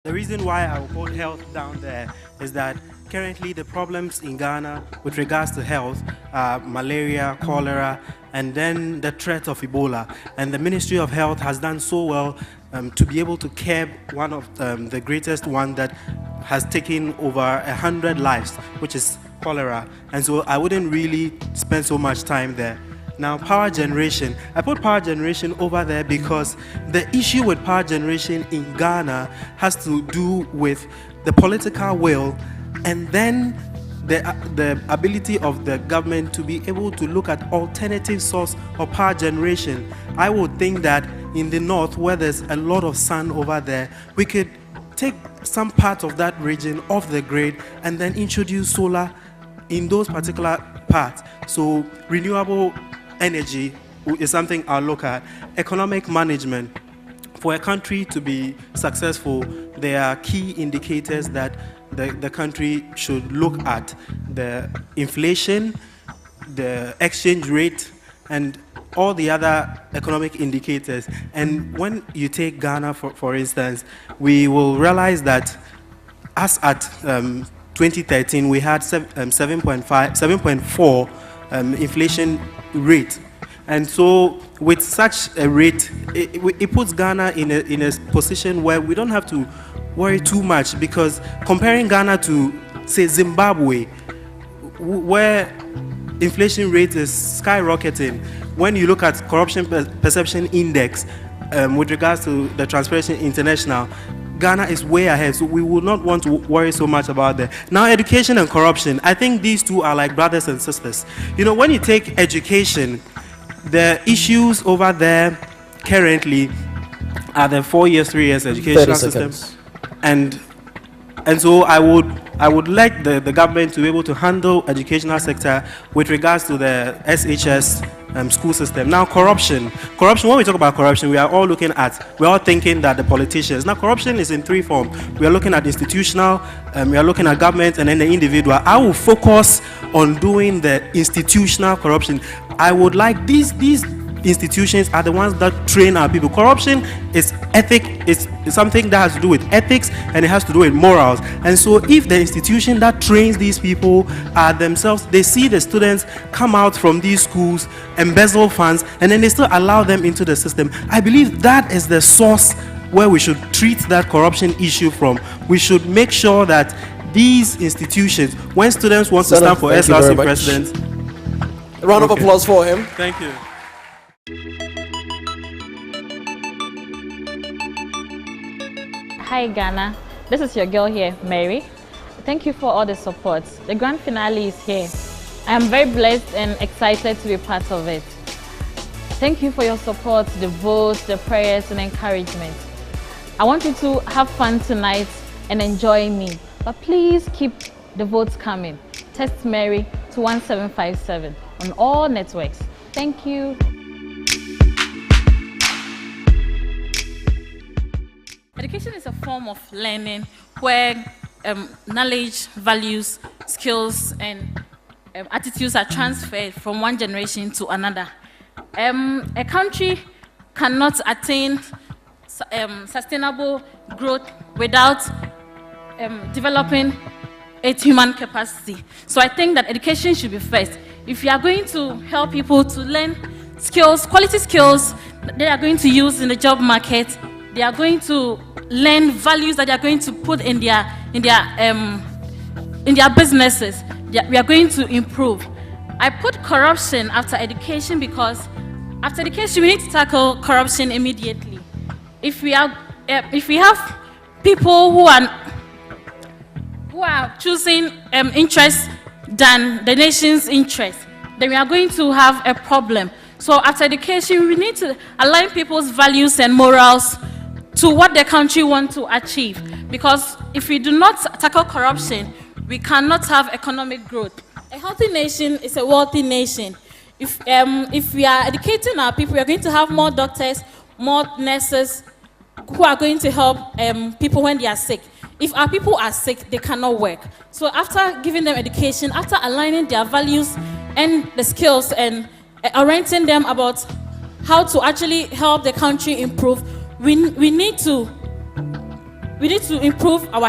The reason why I will put health down there is that currently the problems in Ghana with regards to health are malaria, cholera, and then the threat of Ebola. And the Ministry of Health has done so well to be able to curb one of the greatest one that has taken over 100 lives, which is cholera. And so I wouldn't really spend so much time there. Now, power generation. I put power generation over there because the issue with power generation in Ghana has to do with the political will and then the ability of the government to be able to look at alternative source of power generation. I would think that in the north, where there's a lot of sun over there, we could take some part of that region off the grid and then introduce solar in those particular parts. So renewable energy is something I'll look at. Economic management. For a country to be successful, there are key indicators that the country should look at. The inflation, the exchange rate, and all the other economic indicators. And when you take Ghana, for instance, we will realize that as at 2013, we had 7.4 inflation rate. And so with such a rate, it puts Ghana in a position where we don't have to worry too much, because comparing Ghana to, say, Zimbabwe, where inflation rate is skyrocketing, when you look at corruption perception index with regards to the Transparency International, Ghana is way ahead, so we will not want to worry so much about that. Now, education and corruption, I think these two are like brothers and sisters. You know, when you take education, the issues over there currently are the 4 years, 3 years educational system, and so I would like the government to be able to handle educational sector with regards to the SHS school system. Now, corruption, when we talk about corruption, we're all thinking that the politicians. Now, corruption is in three forms. We are looking at institutional, we are looking at government, and then the individual. I will focus on doing the institutional corruption. I would like these institutions are the ones that train our people. Corruption is it's something that has to do with ethics, and it has to do with morals. And so if the institution that trains these people are themselves, they see the students come out from these schools, embezzle funds, and then they still allow them into the system, I believe that is the source where we should treat that corruption issue from. We should make sure that these institutions, when students want to stand for SLC president. A round of applause for him. Thank you. Hi Ghana, this is your girl here, Mary. Thank you for all the support. The grand finale is here. I am very blessed and excited to be part of it. Thank you for your support, the votes, the prayers and encouragement. I want you to have fun tonight and enjoy me, but please keep the votes coming. Text Mary to 1757 on all networks. Thank you. Education is a form of learning where knowledge, values, skills, and attitudes are transferred from one generation to another. A country cannot attain sustainable growth without developing its human capacity. So I think that education should be first. If you are going to help people to learn skills, quality skills they are going to use in the job market, they are going to learn values that they are going to put in their businesses, we are going to improve. I put corruption after education because after education we need to tackle corruption immediately. If we have people who are choosing interests than the nation's interest, then we are going to have a problem. So after education, we need to align people's values and morals to what the country wants to achieve. Because if we do not tackle corruption, we cannot have economic growth. A healthy nation is a wealthy nation. If we are educating our people, we are going to have more doctors, more nurses who are going to help people when they are sick. If our people are sick, they cannot work. So after giving them education, after aligning their values and the skills and orienting them about how to actually help the country improve, we need to we need to improve our